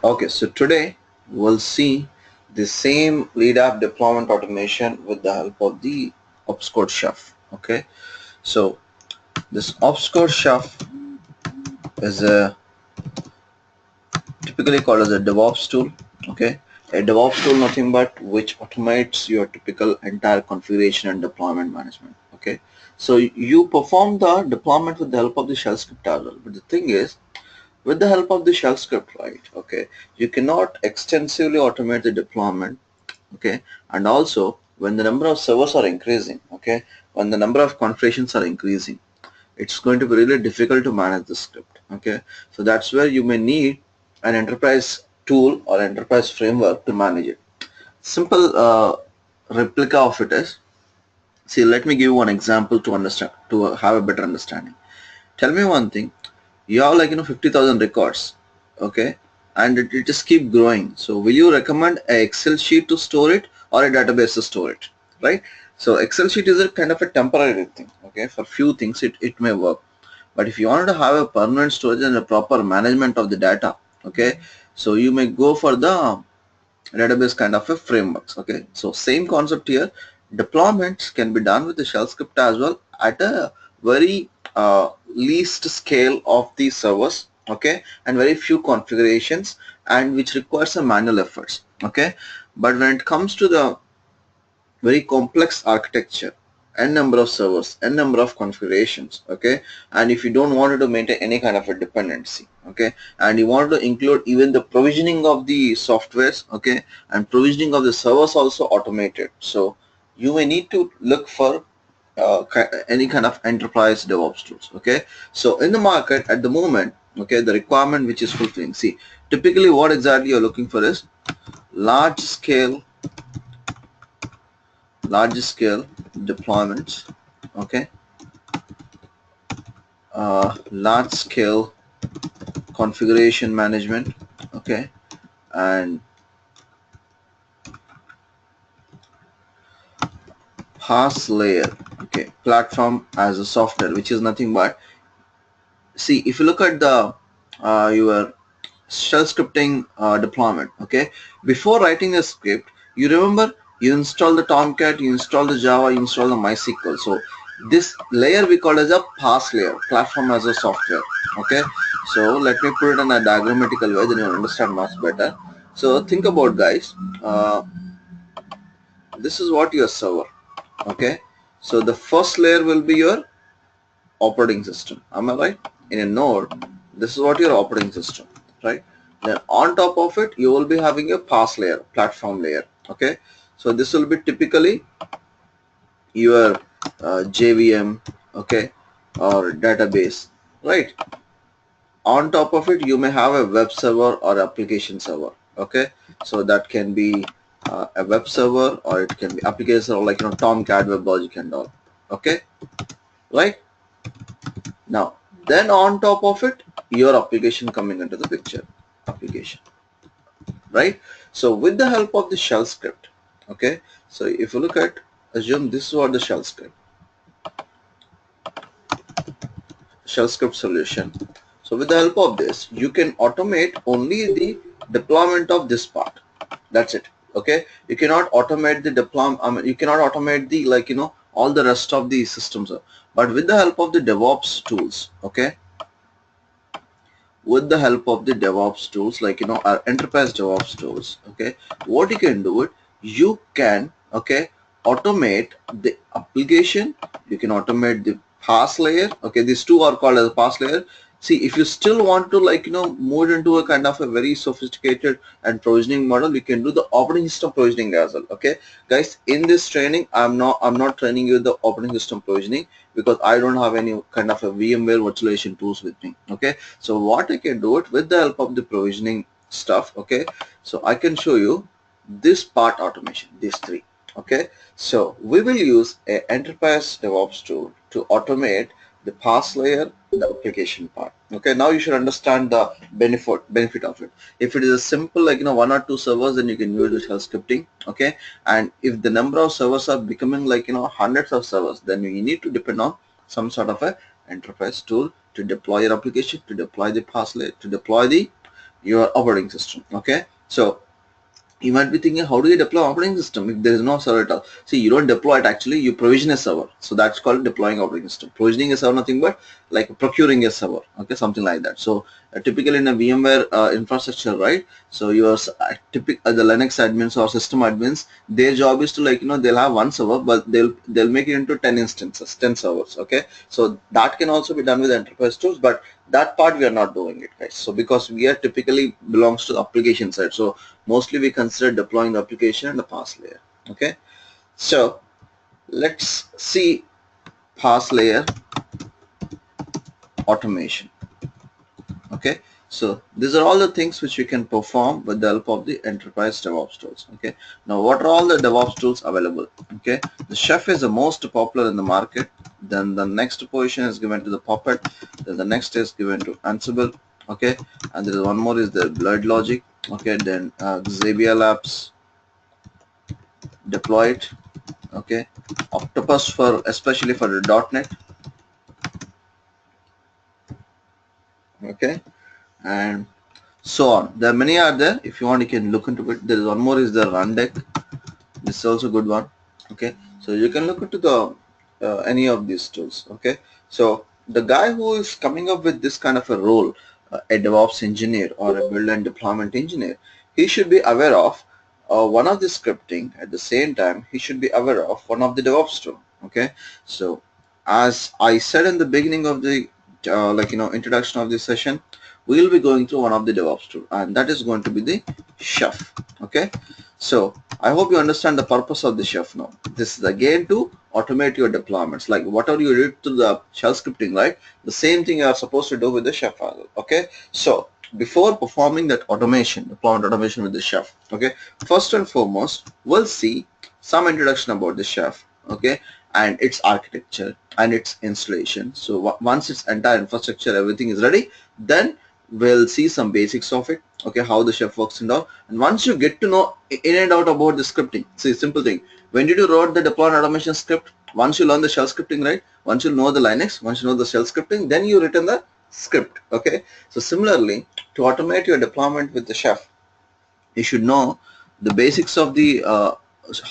Okay, so today we'll see the same lead app deployment automation with the help of the Opscore chef. Okay, so this Opscore chef is typically called as a DevOps tool. Okay, a DevOps tool nothing but which automates your typical entire configuration and deployment management. Okay, so you perform the deployment with the help of the shell script as well. But the thing is, with the help of the shell script, right? Okay, you cannot extensively automate the deployment. Okay, and also when the number of servers are increasing, okay, when the number of configurations are increasing, it's going to be really difficult to manage the script. Okay, so that's where you may need an enterprise tool or enterprise framework to manage it. Simple replica of it is, see, let me give you one example to understand, to have a better understanding. Tell me one thing, you have 50,000 records, okay, and it just keep growing. So will you recommend a Excel sheet to store it or a database to store it, right? So Excel sheet is a kind of a temporary thing, okay. For few things it may work, but if you wanted to have a permanent storage and a proper management of the data, okay, so you may go for the database kind of a frameworks. Okay, so same concept here. Deployments can be done with the shell script as well at a very least scale of the servers, okay, and very few configurations, and which requires a manual efforts. Okay, but when it comes to the very complex architecture, n number of servers, n number of configurations, okay, and if you don't want to maintain any kind of a dependency, okay, and you want to include even the provisioning of the softwares, okay, and provisioning of the servers also automated, so you may need to look for any kind of enterprise DevOps tools. Okay, so in the market at the moment, okay, the requirement which is fulfilling, see, typically what exactly you're looking for is large scale deployments, okay, large scale configuration management, okay, and PaaS layer, okay, platform as a software, which is nothing but, see, if you look at the your shell scripting deployment, okay, before writing a script, you remember, you install the Tomcat, you install the Java, you install the MySQL. So this layer we call as a PaaS layer, platform as a software. Okay, so let me put it in a diagrammatical way, then you'll understand much better. So think about, guys, this is what your server. Okay, so the first layer will be your operating system. Am I right? In a node, this is what your operating system, right? Then on top of it, you will be having a PaaS layer, platform layer. Okay, so this will be typically your JVM, okay, or database, right? On top of it, you may have a web server or application server. Okay, so that can be a web server, or it can be application server, like Tomcat, WebLogic and all. Okay, right? Now, then on top of it, your application coming into the picture, application, right? So with the help of the shell script, okay, so if you look at, assume this is what the shell script solution. So with the help of this, you can automate only the deployment of this part. That's it. Okay, you cannot automate the deployment. You cannot automate the, all the rest of the systems. But with the help of the DevOps tools, okay, with the help of the DevOps tools, like our enterprise DevOps tools, okay, what you can do it, you can, okay, automate the application, you can automate the PaaS layer. Okay, these two are called as PaaS layer. See, if you still want to, move into a kind of a very sophisticated and provisioning model, you can do the operating system provisioning as well. Okay, guys, in this training, I'm not training you the operating system provisioning, because I don't have any kind of a VMware virtualization tools with me. Okay, so what I can do it with the help of the provisioning stuff. Okay, so I can show you this part automation, these three. Okay, so we will use a enterprise DevOps tool to automate the PaaS layer, the application part. Okay, now you should understand the benefit of it. If it is a simple, one or two servers, then you can use the shell scripting. Okay, and if the number of servers are becoming hundreds of servers, then you need to depend on some sort of a enterprise tool to deploy your application, to deploy the PaaS layer, to deploy the your operating system. Okay, so you might be thinking, how do you deploy operating system if there is no server at all? See, you don't deploy it actually, you provision a server. So that's called deploying operating system. Provisioning a server, nothing but like procuring a server, okay, something like that. So typically in a VMware infrastructure, right? So your the Linux admins or system admins, their job is to, like, they'll have one server, but they'll make it into 10 instances, 10 servers, okay? So that can also be done with enterprise tools, but that part we are not doing it, guys. So because we are typically belongs to the application side, so mostly we consider deploying the application and the pass layer. Okay, so let's see pass layer automation. Okay, so these are all the things which we can perform with the help of the enterprise DevOps tools. Okay, now what are all the DevOps tools available? Okay, the Chef is the most popular in the market. Then the next position is given to the Puppet. Then the next is given to Ansible. Okay, and there is one more is the Blood Logic. Okay, then Xavier Labs, Deploy it. Okay, Octopus for especially for the .NET. Okay, and so on. There are many are there. If you want, you can look into it. There is one more is the Rundeck. This is also a good one. Okay, so you can look into the any of these tools. Okay, so the guy who is coming up with this kind of a role, a DevOps engineer or a build and deployment engineer, he should be aware of one of the scripting. At the same time, he should be aware of one of the DevOps tool. Okay, so as I said in the beginning of the introduction of this session, we will be going through one of the DevOps tool, and that is going to be the Chef. Okay, so I hope you understand the purpose of the Chef now. This is again to automate your deployments. Like whatever you did to the shell scripting, right? The same thing you are supposed to do with the Chef as well. Okay, so before performing that automation, deployment automation with the Chef, okay, first and foremost, we'll see some introduction about the Chef, okay, and its architecture and its installation. So once its entire infrastructure, everything is ready, then we'll see some basics of it, okay, how the Chef works and all. And once you get to know in and out about the scripting, see, simple thing, when did you wrote the deployment automation script? Once you learn the shell scripting, right? Once you know the Linux, once you know the shell scripting, then you written the script. Okay, so similarly, to automate your deployment with the Chef, you should know the basics of the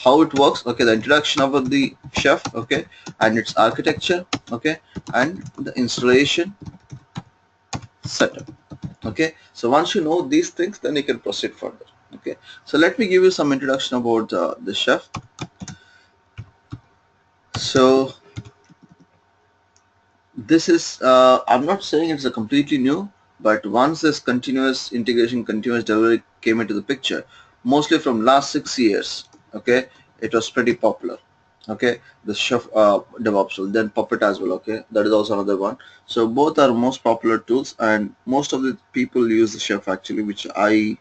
how it works, okay, the introduction of the Chef, okay, and its architecture, okay, and the installation setup. Okay, so once you know these things, then you can proceed further. Okay, so let me give you some introduction about the Chef. So this is I'm not saying it's a completely new, but once this continuous integration, continuous delivery came into the picture, mostly from last 6 years, okay, it was pretty popular. Okay, the Chef DevOps tool, then Puppet as well. Okay, that is also another one. So both are most popular tools, and most of the people use the Chef actually, which I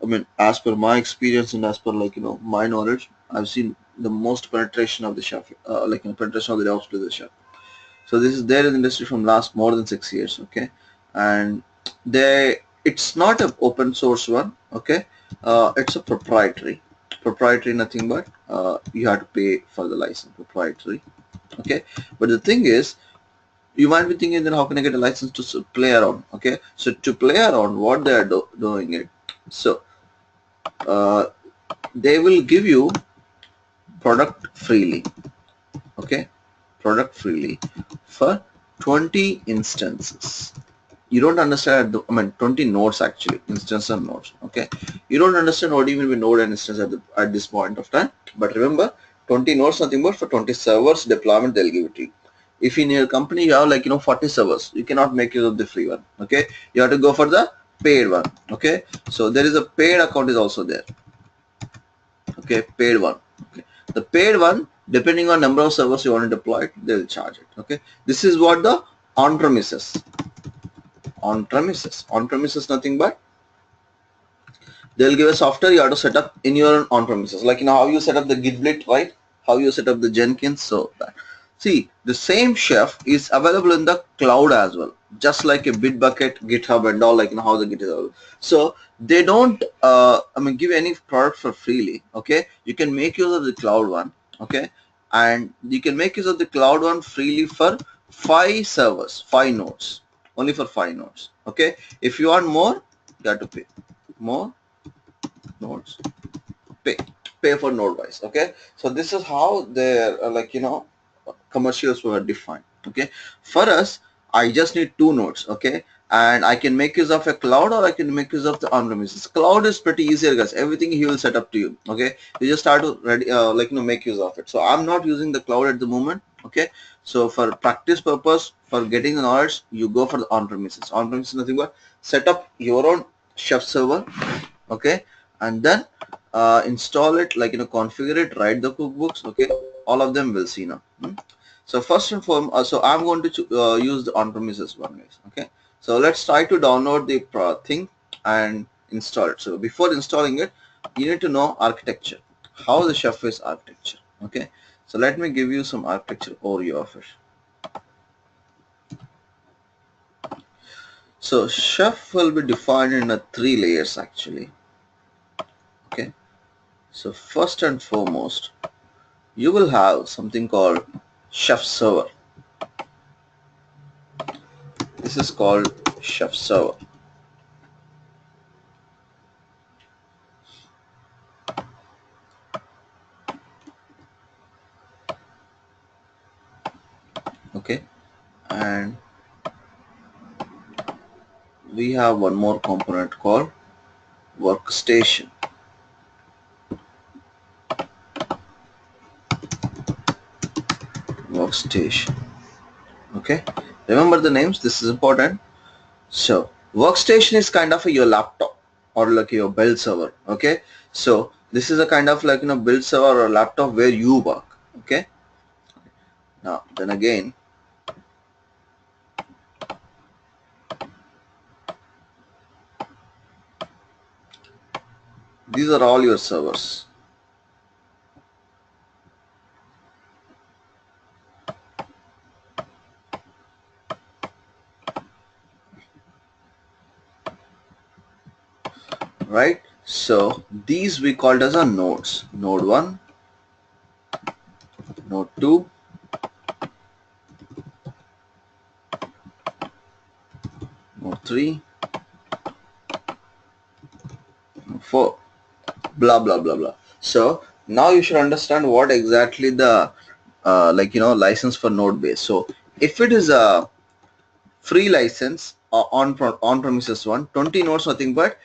mean, as per my experience and as per, like, my knowledge, I've seen the most penetration of the Chef, penetration of the DevOps to the Chef. So this is there in the industry from last more than 6 years. Okay, and it's not an open source one. Okay, it's a proprietary, nothing but you have to pay for the license, proprietary. Okay, but the thing is, you might be thinking, then how can I get a license to play around? Okay, so to play around, what they are doing it, so uh, they will give you product freely. Okay, product freely for 20 instances. You don't understand, I mean 20 nodes actually, instance and nodes. Okay, you don't understand what even we node and instance at this point of time, but remember, 20 nodes nothing but for 20 servers deployment they'll give it to you. If in your company you have, like, 40 servers, you cannot make use of the free one. Okay, you have to go for the paid one. Okay, so there is a paid account is also there. Okay, paid one. Okay, the paid one, depending on number of servers you want to deploy it, they will charge it. Okay, this is what the on-premises nothing but they'll give a software you have to set up in your on-premises, like, how you set up the Gitblit, right? How you set up the Jenkins. So that, see, the same Chef is available in the cloud as well, just like a Bitbucket, GitHub and all, like, how the Git is available. So they don't give any product for freely. Okay, you can make use of the cloud one. Okay, and you can make use of the cloud one freely for 5 servers, 5 nodes, only for 5 nodes. Okay, if you want more, you have to pay. More nodes, pay. Pay for node wise. Okay. So this is how their commercials were defined. Okay. For us, I just need two nodes. Okay. And I can make use of a cloud or I can make use of the on-premises. Cloud is pretty easier, guys. Everything he will set up to you. Okay. You just start to ready, make use of it. So I'm not using the cloud at the moment. Okay. So for practice purpose, for getting the knowledge, you go for the on-premises. On-premises nothing but set up your own chef server. Okay. And then install it, configure it, write the cookbooks. Okay, all of them will see now. So first and foremost, so I'm going to use the on-premises one, guys. Okay, so let's try to download the thing and install it. So before installing it, you need to know architecture, how the chef is architecture. Okay, so let me give you some architecture overview of it. So chef will be defined in a 3 layers actually. Okay, so first and foremost, you will have something called chef server. This is called chef server. Okay, and we have one more component called workstation. Workstation. Okay, remember the names, this is important. So workstation is kind of your laptop or like your build server. Okay, so this is a kind of build server or laptop where you work. Okay, now then again, these are all your servers. Right, so these we called as a nodes. Node 1, node 2, node 3, node 4, blah blah blah blah. So now you should understand what exactly the license for node base. So if it is a free license on premises one, 20 nodes, nothing but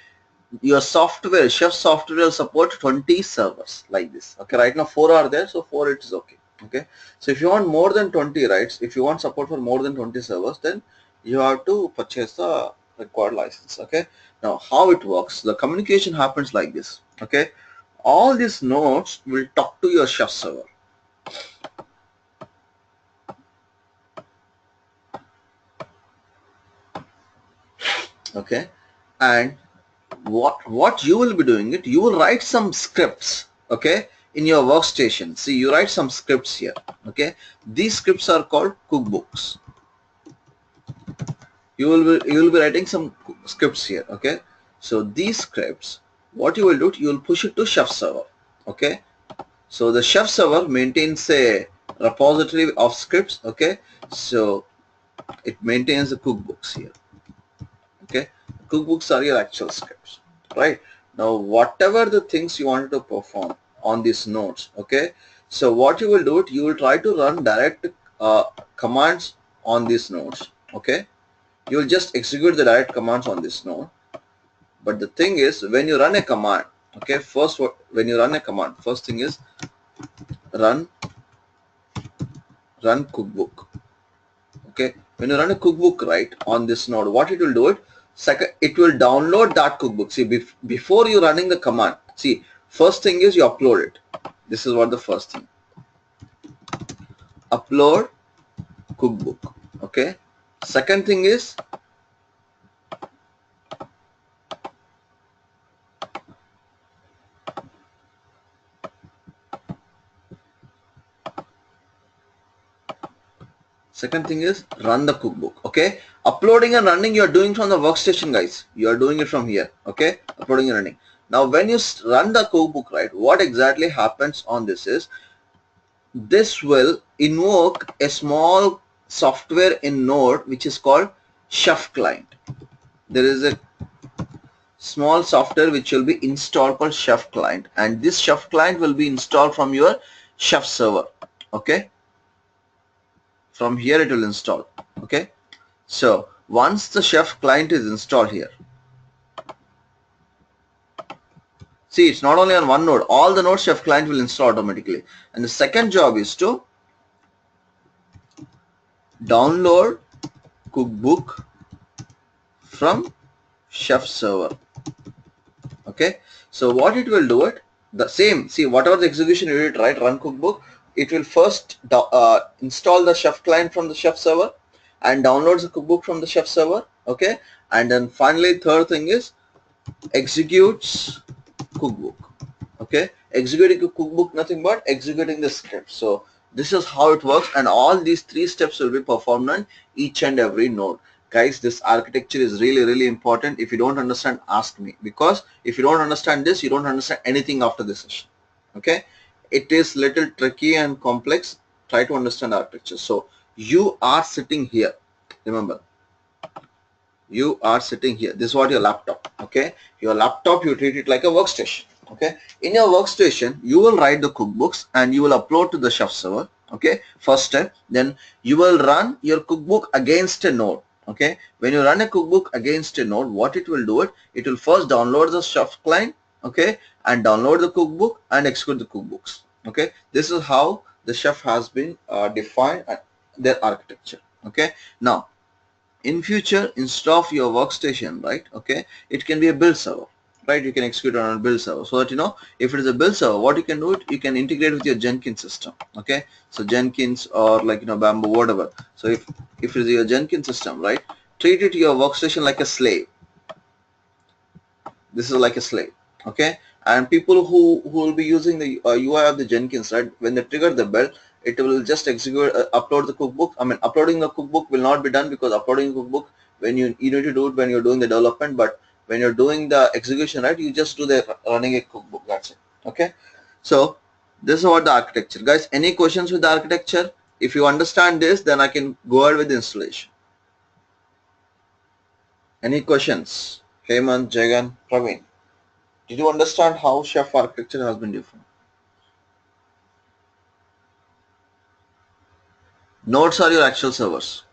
your software, chef software will support 20 servers like this. Okay, right now 4 are there, so 4 it is okay. Okay, so if you want more than 20, right, if you want support for more than 20 servers, then you have to purchase the required license. Okay, now how it works, the communication happens like this. Okay, all these nodes will talk to your chef server. Okay, and what you will be doing it, you will write some scripts. Okay, in your workstation, see, you write some scripts here. Okay, these scripts are called cookbooks. You will be writing some scripts here. Okay, so these scripts, what you will do, you will push it to chef server. Okay, so the chef server maintains a repository of scripts. Okay, so it maintains the cookbooks here. Okay, cookbooks are your actual scripts. Right, now whatever the things you wanted to perform on these nodes. Okay, so what you will do it, you will try to run direct commands on these nodes. Okay, you will just execute the direct commands on this node. But the thing is, when you run a command, okay, when you run a command, first thing is run cookbook. Okay, when you run a cookbook, right, on this node, what it will do it, second, it will download that cookbook. See, before you running the command, see, first thing is you upload it. This is what the first thing, upload cookbook. Okay, second thing is run the cookbook. Okay, uploading and running you are doing from the workstation, guys. You are doing it from here. Okay, uploading and running. Now when you run the cookbook, right, what exactly happens on this is, this will invoke a small software in node which is called chef client. There is a small software which will be installed called Chef client, and this Chef client will be installed from your Chef server. Okay, from here it will install. Okay, so once the Chef client is installed here, see, it's not only on one node, all the nodes Chef client will install automatically. And the second job is to download cookbook from Chef server. Okay, so what it will do, it the same, see, whatever the execution you did, right, run cookbook, it will first install the Chef client from the Chef server and downloads the cookbook from the Chef server. Okay, and then finally third thing is executes cookbook. Okay, executing a cookbook, nothing but executing the script. So this is how it works, and all these three steps will be performed on each and every node. Guys, this architecture is really important. If you don't understand, ask me, because if you don't understand this, you don't understand anything after this session. Okay, it is little tricky and complex. Try to understand architecture. So you are sitting here, remember, you are sitting here, this is what your laptop. Okay, your laptop, you treat it like a workstation. Okay, in your workstation you will write the cookbooks and you will upload to the Chef server. Okay, first step. Then you will run your cookbook against a node. Okay, when you run a cookbook against a node, what it will do, it will first download the Chef client. Okay, and download the cookbook and execute the cookbooks. Okay, this is how the Chef has been defined their architecture. Okay, now in future, instead of your workstation, right, okay, it can be a build server, right? You can execute on a build server, so that, you know, if it is a build server, what you can do, you can integrate with your Jenkins system. Okay, so Jenkins or, like, you know, Bamboo, whatever. So if it is your Jenkins system, right, treat it your workstation like a slave. This is like a slave. Okay, and people who will be using the UI of the Jenkins, right, when they trigger the bell, it will just execute, upload the cookbook. I mean, uploading the cookbook will not be done, because uploading the cookbook, when you need to do it when you're doing the development, but when you're doing the execution, right, you just do the running a cookbook, that's it. Okay, so this is what the architecture. Guys, any questions with the architecture? If you understand this, then I can go ahead with the installation. Any questions? Hemant, Jagan, Praveen, did you understand how Chef architecture has been defined? Nodes are your actual servers.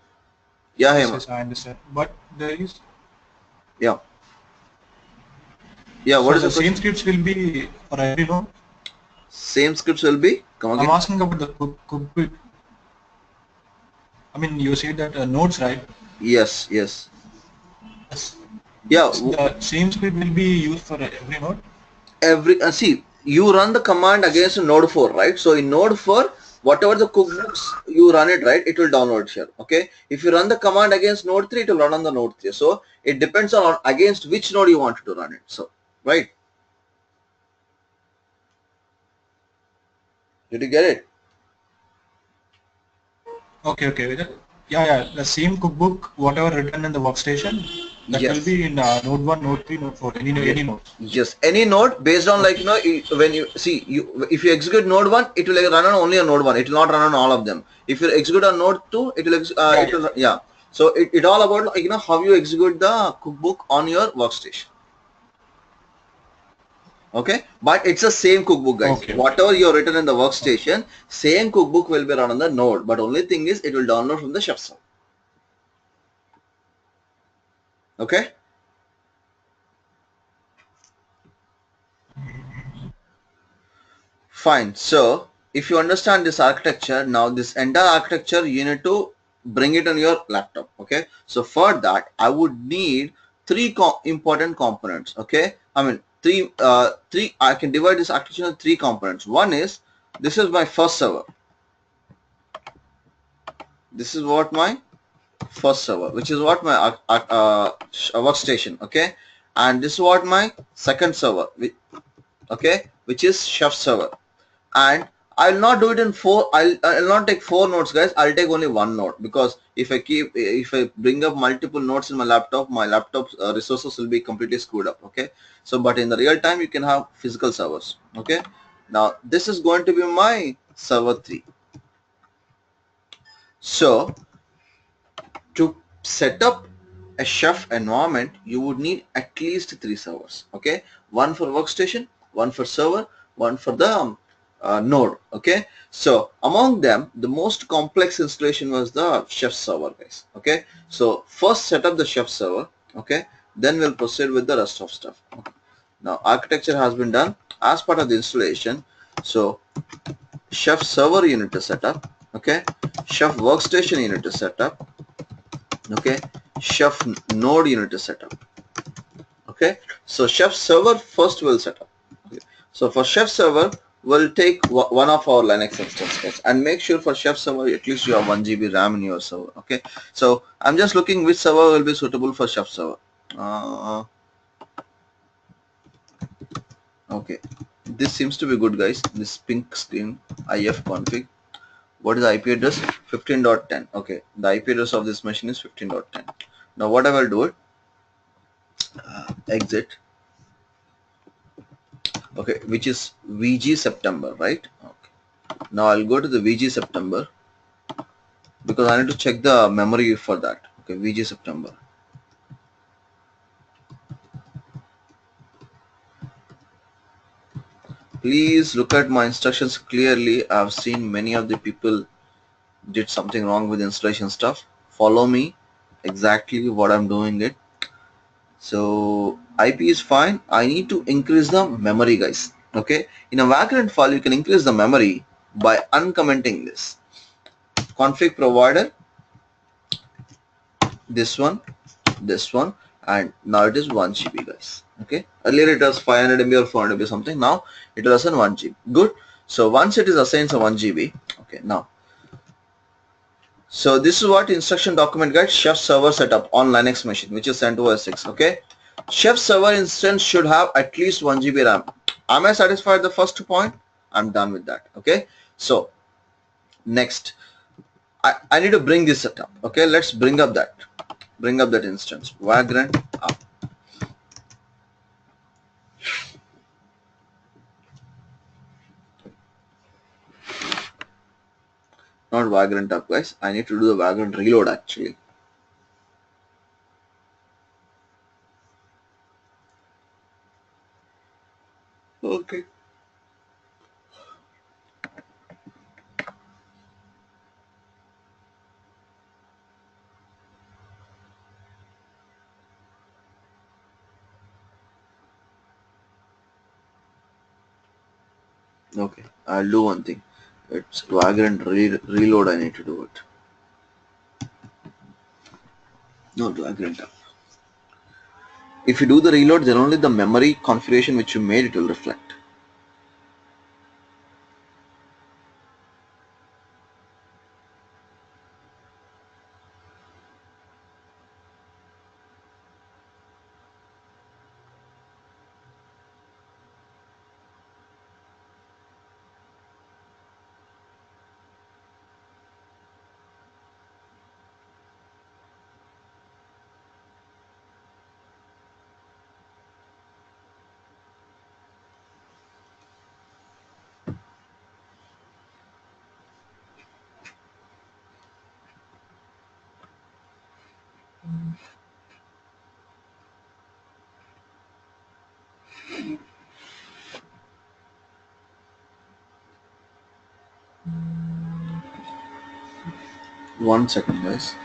Yeah, Yes, Hemant. yes, I understand. But there is, Yeah. Yeah, what so is the the same question? scripts will be for every node. Same scripts will be, come I'm again. asking about the cookbook. I mean, you said that nodes, right? Yes, yes. Yes. Yeah, The same script will be used for every node. every, see, you run the command against node 4, right? So in node 4, whatever the cookbooks you run it, right, it will download here. Okay, if you run the command against node 3, it will run on the node 3. So it depends on against which node you want to run it. So, right, did you get it? Okay, okay. Yeah, yeah. The same cookbook, whatever written in the workstation, that will Yes. be in node 1, node 3, node 4, Yes, any nodes. yes. Any node based on, like, Okay. you know, when you see, you, if you execute node 1, it will, like, run on only on node 1. It will not run on all of them. If you execute on node 2, Yeah, it yeah. will, yeah. So it all about, like, you know, how you execute the cookbook on your workstation. Okay, but it's the same cookbook, guys. Okay, okay. Whatever you're written in the Okay. workstation, same cookbook will be run on the node. But only thing is, it will download from the Chef server. Okay. Fine. So if you understand this architecture, now this entire architecture, you need to bring it on your laptop. Okay. So for that, I would need three important components. Okay. I mean, three, I can divide this architecture into three components. One is, this is my first server. This is what my first server, which is what my workstation. Okay. And this is what my second server, okay, which is Chef server. And I'll not do it in four. I'll not take four nodes, guys. I'll take only one node, because if I bring up multiple nodes in my laptop's resources will be completely screwed up. Okay, so but in the real time you can have physical servers. Okay, now this is going to be my server 3. So to set up a chef environment, you would need at least three servers. Okay, one for workstation, one for server, one for the node. Okay, so among them, the most complex installation was the chef server, guys. Okay, so first set up the chef server. Okay, then we'll proceed with the rest of stuff. Okay. Now architecture has been done as part of the installation. So chef server unit is set up. Okay, chef workstation unit is set up. Okay, chef node unit is set up. Okay, so chef server first will set up. Okay. So for chef server, we'll take one of our Linux instances and make sure for chef server at least you have 1 GB RAM in your server. Okay, so I'm just looking which server will be suitable for chef server. Okay, this seems to be good, guys. This pink screen if config. What is the IP address? 15.10. Okay, the IP address of this machine is 15.10. Now what I will do it, exit. Okay, which is VG September, right? Okay. Now I'll go to the VG September because I need to check the memory for that. Okay, VG September. Please look at my instructions clearly. I've seen many of the people did something wrong with installation stuff. Follow me exactly what I'm doing it. So IP is fine. I need to increase the memory, guys. Okay, in a vagrant file, you can increase the memory by uncommenting this config provider, this one, and now it is 1 GB, guys. Okay, earlier it was 500 MB or 400 MB something. Now it was assigned 1 GB. Good. So once it is assigned to 1 GB, okay, now so this is what instruction document guide chef server setup on Linux machine, which is CentOS 6. Okay, chef server instance should have at least 1 GB RAM. Am I satisfied the first point? I'm done with that. Okay, so next I need to bring this setup. Okay, let's bring up that instance. Vagrant up. Not Vagrant up, guys. I need to do the Vagrant reload actually. Okay. Okay, I'll do one thing. It's Vagrant reload. I need to do it. Not Vagrant up. If you do the reload, then only the memory configuration which you made it will reflect. One second, guys.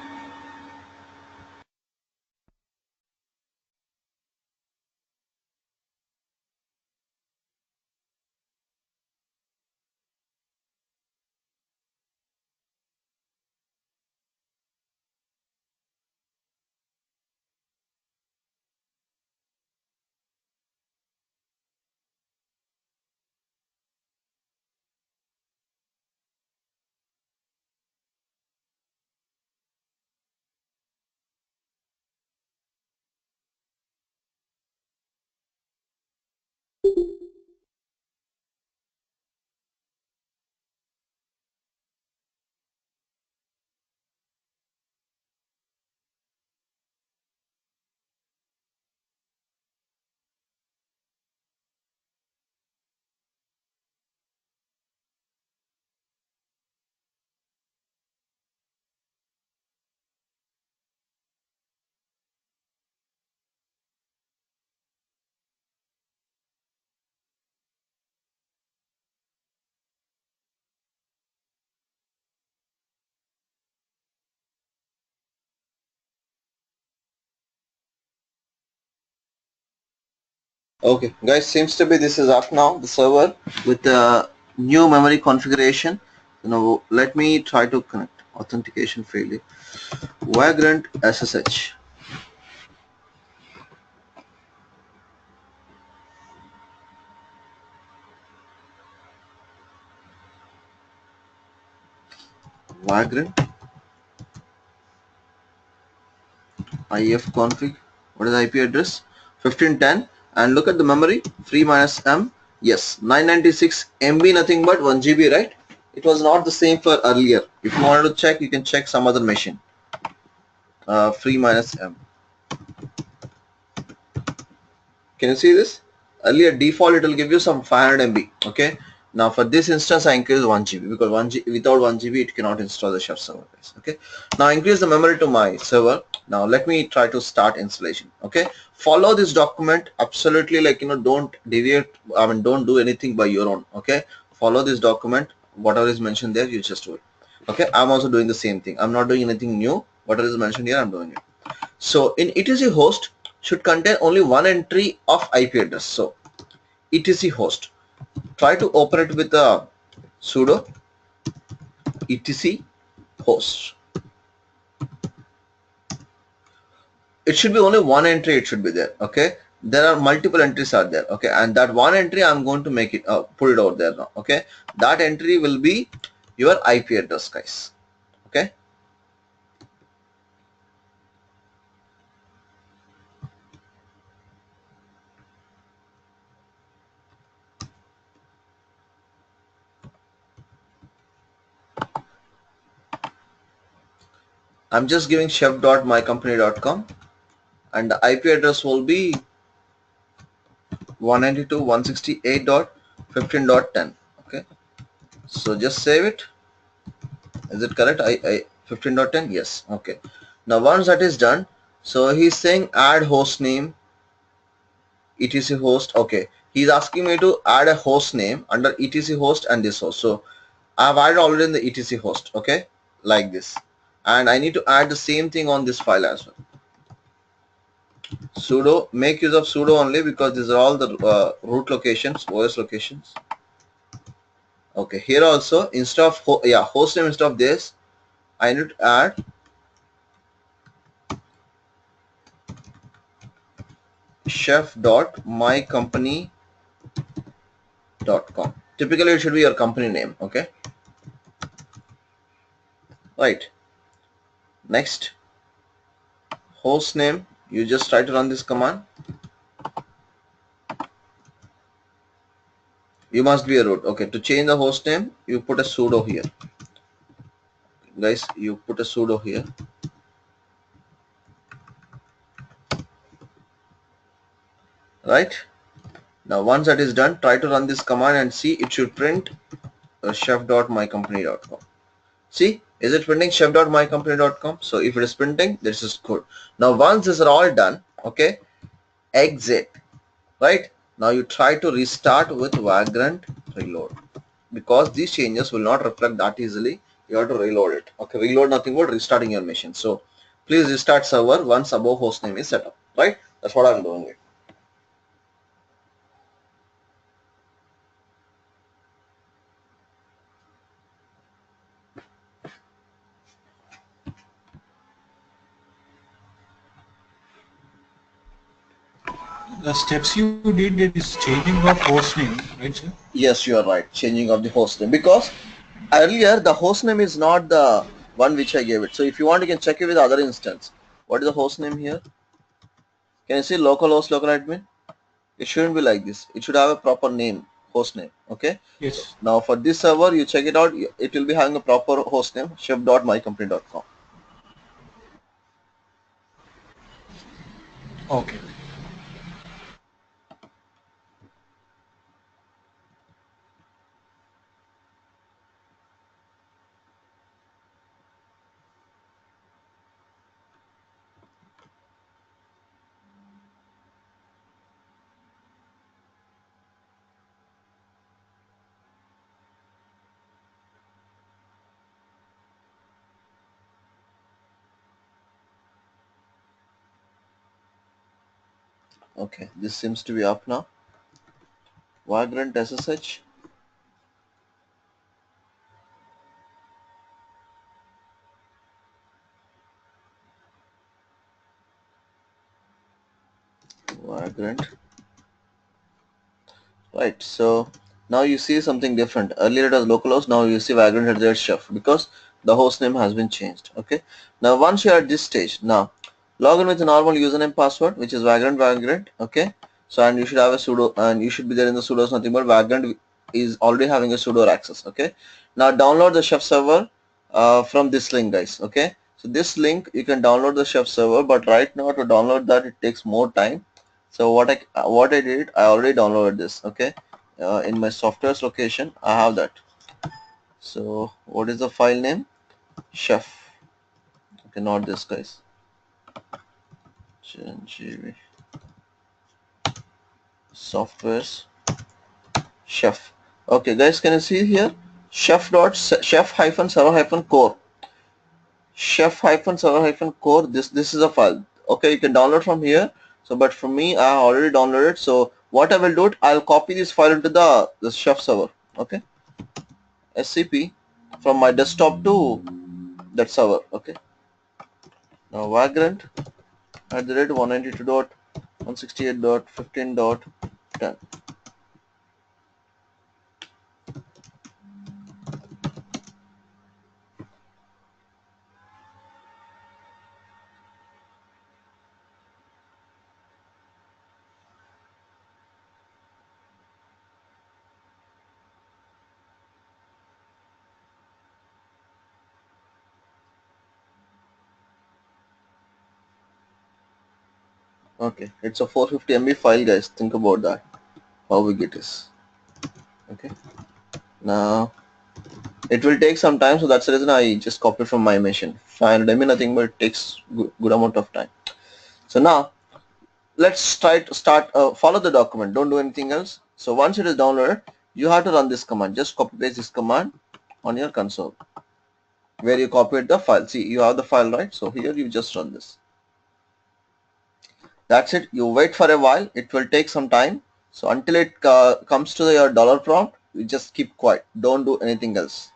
Okay, guys, seems to be this is up now, the server with the new memory configuration. Now let me try to connect. Authentication failure. Vagrant SSH. Vagrant ifconfig. What is the IP address? 1510, and look at the memory. Free minus M. Yes, 996 MB, nothing but 1 GB, right? It was not the same for earlier. If you wanted to check, you can check some other machine. Free minus M. Can you see this? Earlier default it will give you some 500 MB. Okay. Now for this instance I increase 1 GB because 1 GB without 1 GB it cannot install the chef server. Okay. Now increase the memory to my server. Now let me try to start installation. Okay. Follow this document absolutely, like, don't deviate. I mean, don't do anything by your own. Okay. Follow this document. Whatever is mentioned there, you just do it. Okay. I'm also doing the same thing. I'm not doing anything new. Whatever is mentioned here, I'm doing it. So in etc host should contain only one entry of IP address. So etc host, try to operate with a sudo etc host. It should be only one entry, it should be there. Okay, there are multiple entries are there. Okay, and that one entry I'm going to make it put it over there now. Okay, that entry will be your IP address, guys. Okay, I'm just giving chef.mycompany.com, and the IP address will be 192.168.15.10. Okay, so just save it. Is it correct? I 15.10. Yes. Okay. Now once that is done, so he's saying add host name etc host. Okay, he's asking me to add a host name under etc host and this host. So I've added already in the etc host. Okay, like this, and I need to add the same thing on this file as well. Sudo, make use of sudo only because these are all the root locations, OS locations. Okay, here also instead of host name, instead of this I need to add chef.mycompany.com. Typically it should be your company name. Okay, right. Next, host name, you just try to run this command. You must be a root. Okay, to change the host name you put a sudo here, guys. You put a sudo here, right? Now once that is done, try to run this command and see it should print chef.mycompany.com. See, is it printing chef.mycompany.com? So if it is printing, this is good. Now once these are all done, okay, exit. Right, now you try to restart with vagrant reload, because these changes will not reflect that easily. You have to reload it. Okay, reload nothing but restarting your machine. So please restart server once above hostname is set up. Right, that's what I'm doing it. The steps you did is changing of host name, right, sir? Yes, you are right, changing of the hostname, because earlier the hostname is not the one which I gave it. So if you want, you can check it with other instance. What is the hostname here? Can you see localhost local admin? It shouldn't be like this. It should have a proper name, host name. Okay. Yes. Now for this server, you check it out. It will be having a proper host name, chef.mycompany.com. Okay. Okay, this seems to be up now. Vagrant SSH. Vagrant. Right, so now you see something different. Earlier it was localhost, now you see Vagrant at their chef because the host name has been changed. Okay. Now once you are at this stage, now log in with a normal username password, which is Vagrant. Okay. So and you should have a sudo, and you should be there in the sudo nothing but Vagrant is already having a sudo access. Okay. Now download the chef server from this link, guys. Okay. So this link you can download the chef server, but right now to download that it takes more time. So what I did, I already downloaded this. Okay, in my softwares location I have that. So what is the file name? Chef. Okay, not this, guys. GNGV softwares chef. Okay, guys, can you see here? Chef hyphen server hyphen core. Chef hyphen server hyphen core. This is a file. Okay, you can download from here. So but for me I already downloaded. So what I will do it, I'll copy this file into the chef server. Okay, SCP from my desktop to that server. Okay, now vagrant at the rate 192.168.15.10. Okay, it's a 450 MB file, guys. Think about that, how big it is. Okay, now it will take some time, so that's the reason I just copied from my machine. 500 MB nothing, but it takes good amount of time. So now let's try to start, follow the document, don't do anything else. So once it is downloaded, you have to run this command. Just copy paste this command on your console where you copied the file. See, you have the file, right? So here you just run this. That's it. You wait for a while. It will take some time. So until it comes to your dollar prompt, you just keep quiet. Don't do anything else.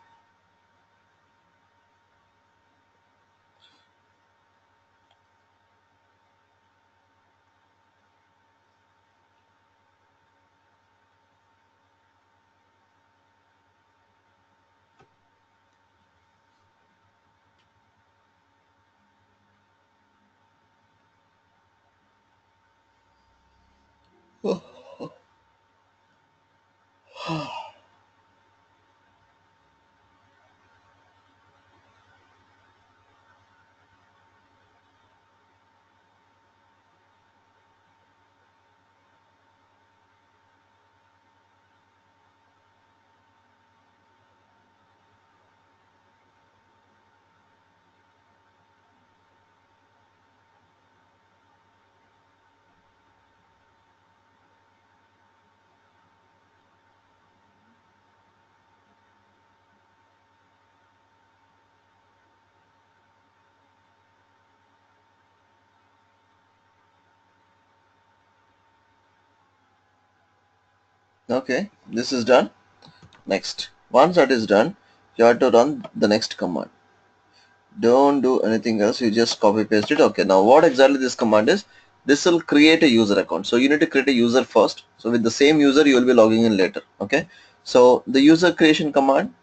Okay, this is done. Next, once that is done, you have to run the next command. Don't do anything else. You just copy paste it. Okay, now what exactly this command is? This will create a user account. So you need to create a user first. So with the same user, you will be logging in later. Okay, so the user creation command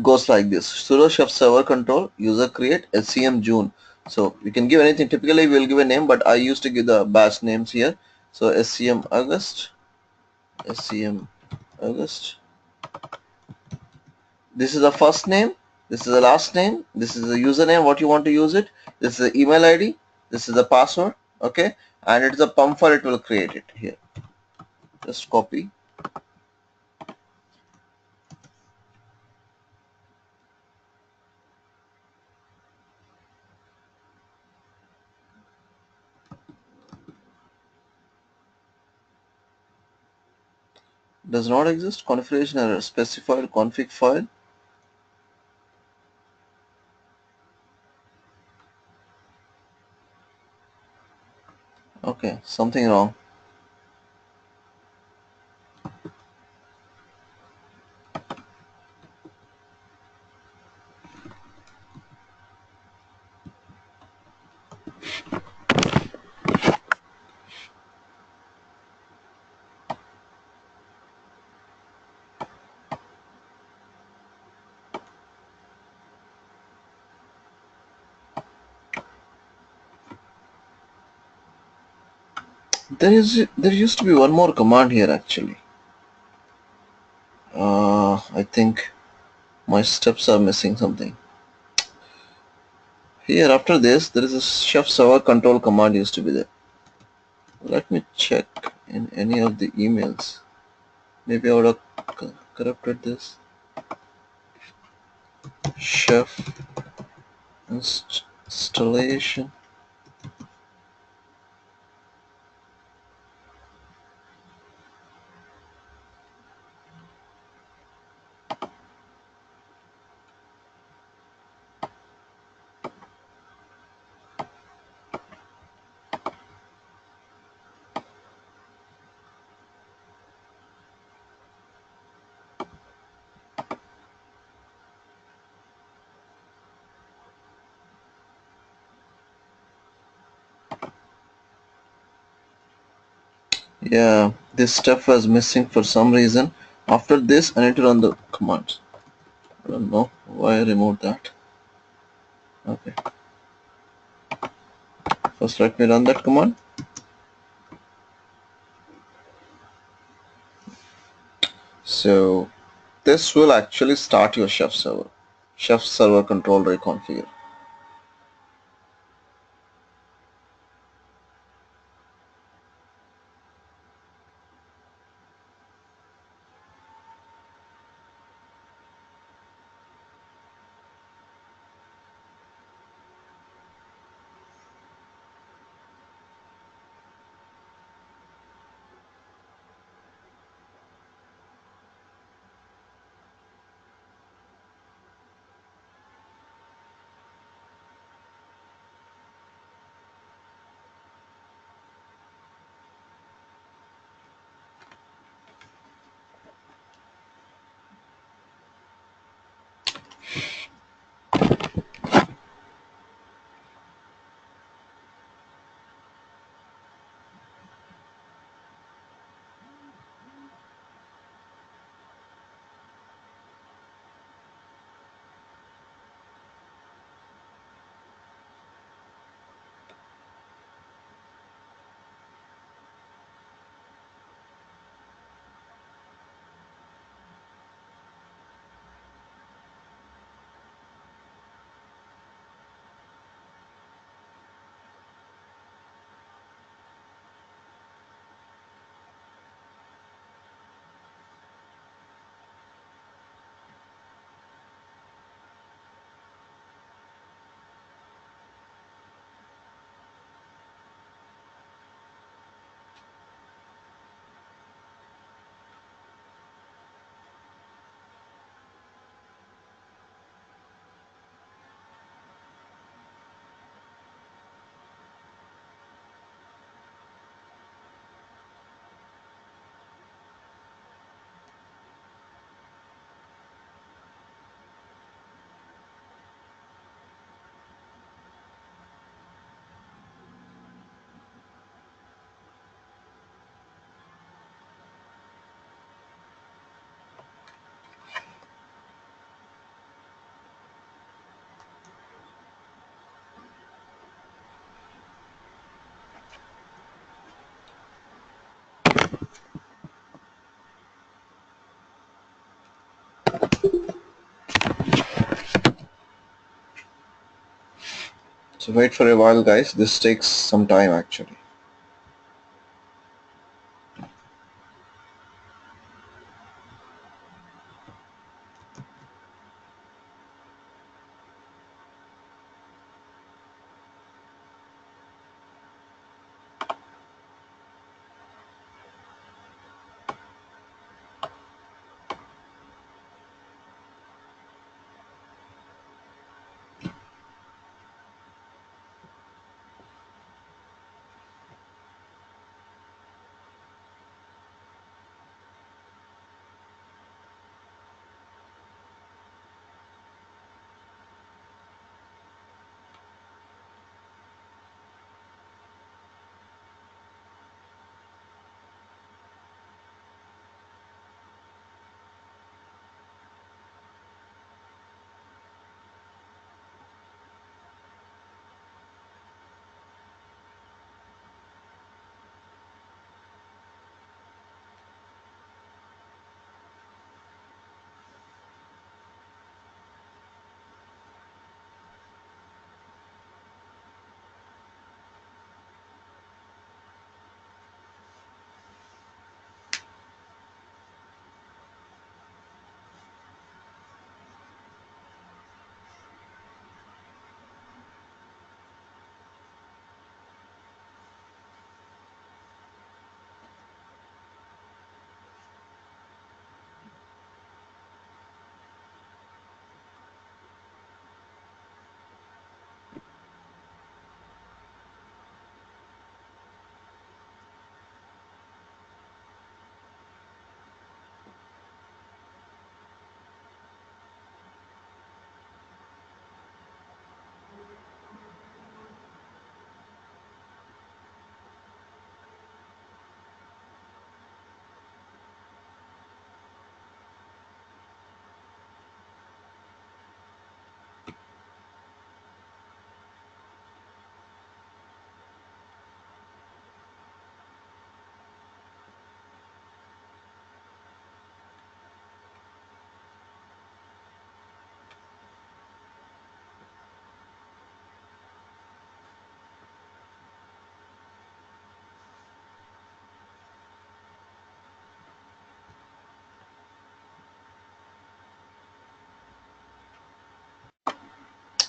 goes like this: sudo chef server control user create scm June. So you can give anything. Typically we will give a name, but I used to give the batch names here. So scm August, scm August. This is the first name, this is the last name, this is the username what you want to use it, this is the email ID, this is the password. Okay, and it's a pump file, it will create it here. Just copy. Does not exist. Configuration error. Specified config file. Okay, something wrong. There used to be one more command here actually. I think my steps are missing something. Here after this, there is a chef server control command used to be there. Let me check in any of the emails. Maybe I would have corrupted this. Chef installation. Yeah, this step was missing for some reason. After this, I need to run the commands. I don't know why I removed that. Okay, first let me run that command. So this will actually start your chef server. Chef server control reconfigure. So wait for a while guys, this takes some time actually.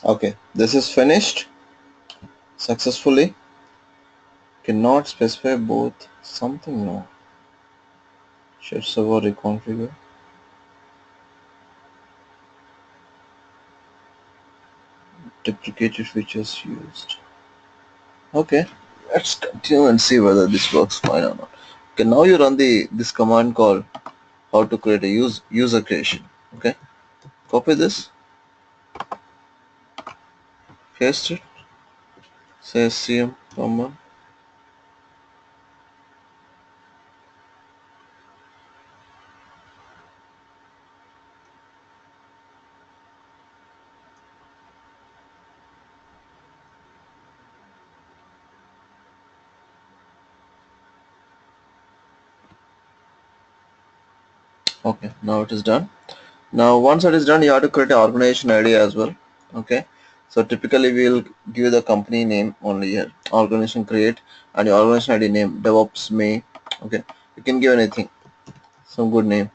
Okay, this is finished successfully. Cannot specify both something no. Should server reconfigure. Deprecated features used. Okay, let's continue and see whether this works fine or not. Okay, now you run this command called how to create a user creation. Okay, copy this, paste it, say cm command. Okay, now it is done. Now once it is done, you have to create an organization ID as well. Okay, so typically we will give the company name only here. Organization create and your organization ID name DevOps May. Okay, you can give anything, some good name.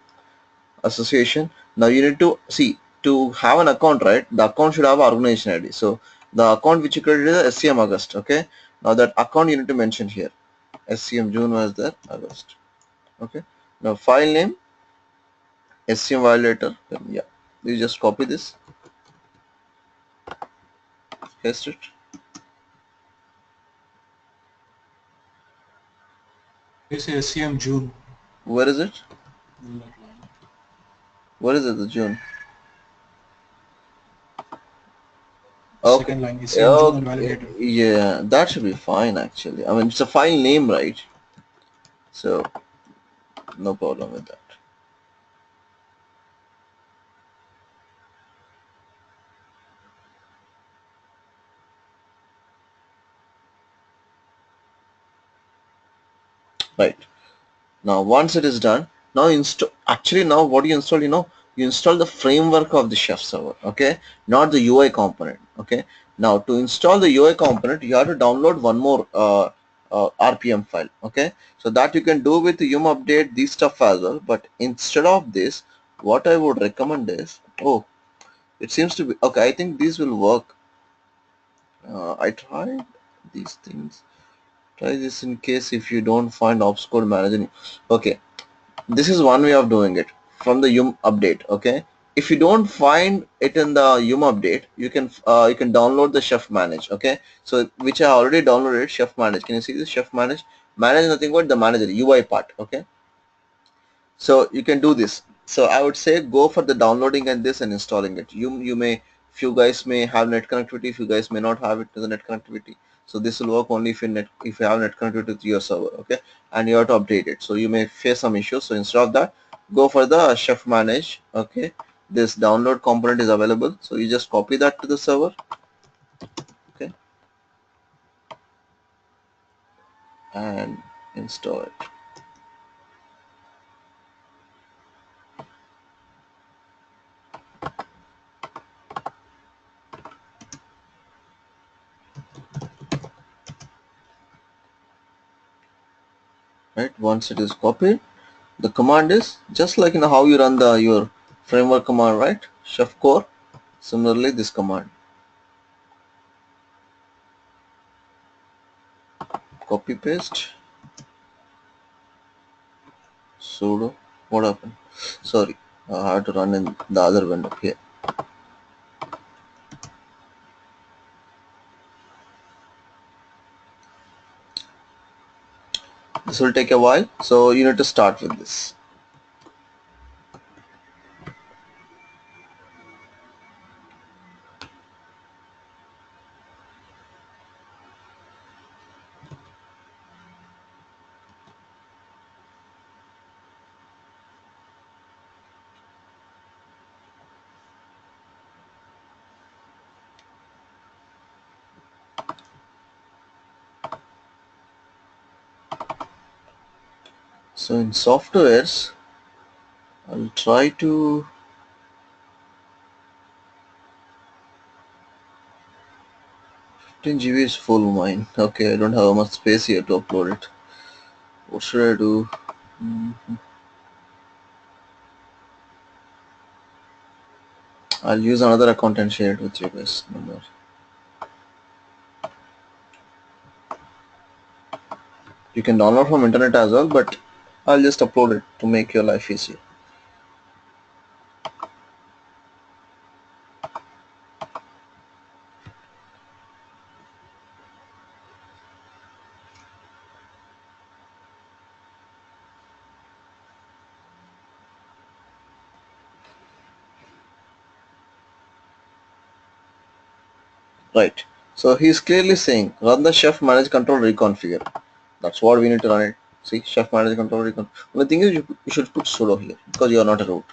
Association. Now you need to see to have an account, right? The account should have organization ID. So the account which you created is SCM August. Okay, now that account you need to mention here. SCM June was there, August. Okay, now file name SCM violator. Yeah, you just copy this, paste it. They say SCM June. Where is it? In that line. Where is it? The June. Okay. Second line, SCM June and Okay. validator. Yeah, that should be fine actually. I mean, it's a file name, right? So no problem with that. Right. Now once it is done, now install actually now what you install, you install the framework of the chef server, okay, not the UI component. Okay, now to install the UI component you have to download one more RPM file. Okay, so that you can do with yum update these stuff as well, but instead of this what I would recommend is, oh, it seems to be okay, I think these will work. I tried these things. Try this in case if you don't find ops code manager. Okay, this is one way of doing it from the yum update. Okay, if you don't find it in the yum update, you can download the chef manage. Okay, so which I already downloaded, chef manage. Can you see this? Chef manage nothing but the manager UI part. Okay, so you can do this. So I would say go for the downloading and this and installing it. You may, few guys may have net connectivity, few guys may not have it to the net connectivity. So this will work only if you have net connectivity to your server. Okay, and you have to update it. So you may face some issues. So instead of that, go for the chef manage. Okay, this download component is available. So you just copy that to the server. Okay, and install it. Right, once it is copied, the command is just like how you run your framework command, right? Chef core. Similarly, this command, copy paste, sudo. What happened? Sorry, I had to run in the other window here. This will take a while, so you need to start with this. So in softwares, I'll try to 15 GB is full mine. Okay, I don't have much space here to upload it. What should I do? Hmm. I'll use another account and share it with you guys. You can download from internet as well, but I'll just upload it to make your life easier. Right. So he's clearly saying run the chef manage control reconfigure. That's what we need to run it. See, chef manage control reconfigure. The thing is, you should put sudo here because you are not a root.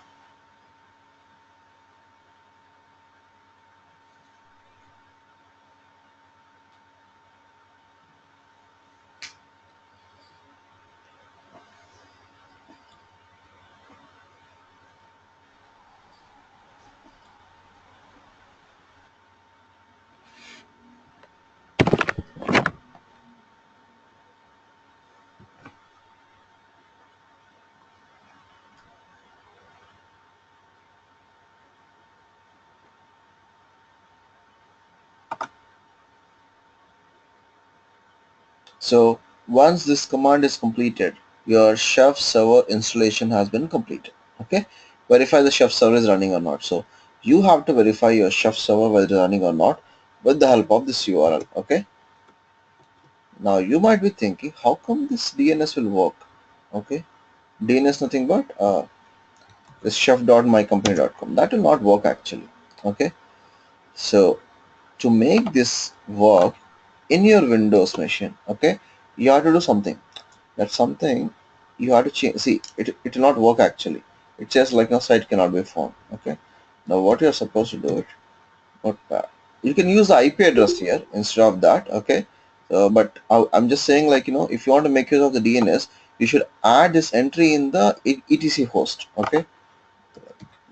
So once this command is completed, your chef server installation has been completed. Okay. Verify the chef server is running or not. So you have to verify your chef server whether it is running or not with the help of this URL. Okay. Now you might be thinking, how come this DNS will work? Okay. DNS nothing but this chef.mycompany.com. That will not work actually. Okay. So to make this work in your Windows machine, okay, you have to do something. That's something you have to change. See, it will not work actually. It says like a site cannot be found. Okay. Now what you're supposed to do it, not bad. You can use the IP address here instead of that. Okay. But I'm just saying, like, if you want to make use of the DNS, you should add this entry in the etc host. Okay.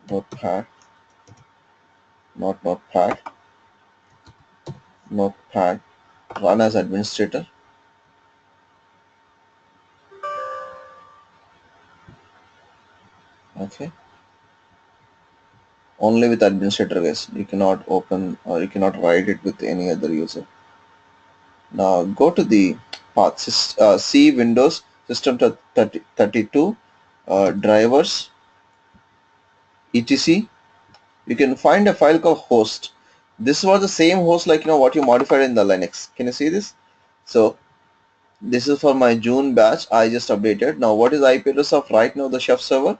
Notepad, not notepad, notepad, run as administrator. Okay. Only with administrator, guys. You cannot open or you cannot write it with any other user. Now go to the path, C Windows System 32 drivers etc. You can find a file called host. This was the same host like what you modified in the Linux. Can you see this? So this is for my June batch. I just updated. Now what is the IP address of right now the chef server?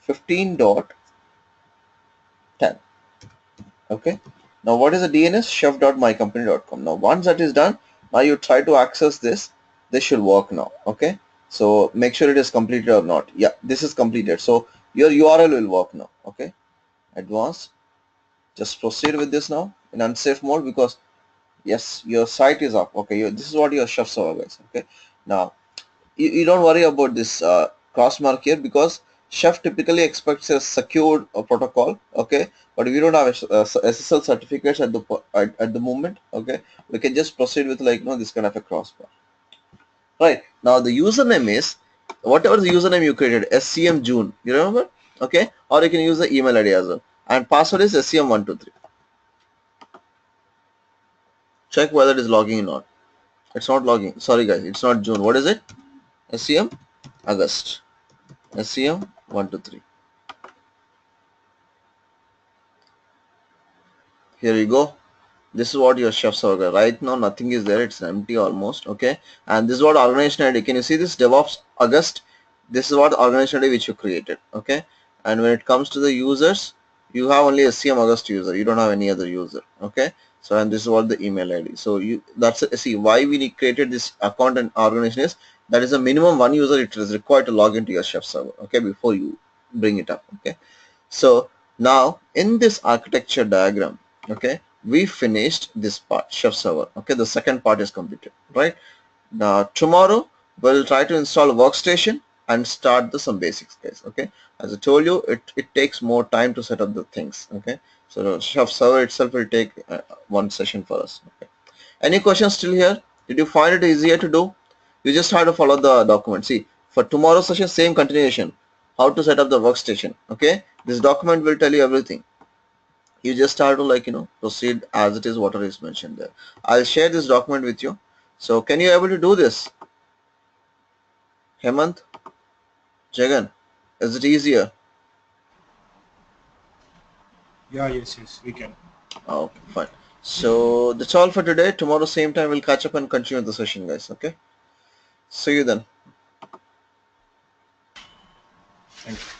15.10. Okay. Now what is the DNS? chef.mycompany.com. Now once that is done, now you try to access this. This should work now. Okay. So make sure it is completed or not. Yeah, this is completed. So your URL will work now. Okay. Advanced. Just proceed with this now in unsafe mode because yes, your site is up. Okay. This is what your chef server is. Okay. Now you don't worry about this cross mark here because chef typically expects a secured protocol. Okay, but we don't have SSL certificates at the moment. Okay, we can just proceed with like this kind of a crossbar. Right, now the username is whatever the username you created, SCM June, you remember? Okay, or you can use the email ID as well, and password is SCM123. Check whether it is logging or not. It's not logging. Sorry guys, it's not June. What is it? SCM August. SCM123. Here you go. This is what your chef server. Right now nothing is there, it's empty almost. Okay, and this is what organization ID. Can you see this DevOps August? This is what organization ID which you created. Okay, and when it comes to the users, you have only a SCM August user, you don't have any other user. Okay, so and this is what the email ID. So see why we created this account and organization is that is a minimum one user it is required to log into your chef server. Okay, before you bring it up. Okay, so now in this architecture diagram, okay, we finished this part, chef server. Okay, the second part is completed. Right, now tomorrow we'll try to install a workstation and start some basics, guys. Okay, as I told you, it takes more time to set up the things. Okay, so the chef server itself will take one session for us. Okay, any questions still here? Did you find it easier to do? You just have to follow the document. See, for tomorrow's session, same continuation. How to set up the workstation. Okay, this document will tell you everything. You just start to proceed as it is whatever is mentioned there. I'll share this document with you. So can you able to do this, Hemant, Jagan? Is it easier? Yeah, yes, we can. Okay, fine. So that's all for today. Tomorrow same time we'll catch up and continue the session, guys. Okay. See you then. Thank you.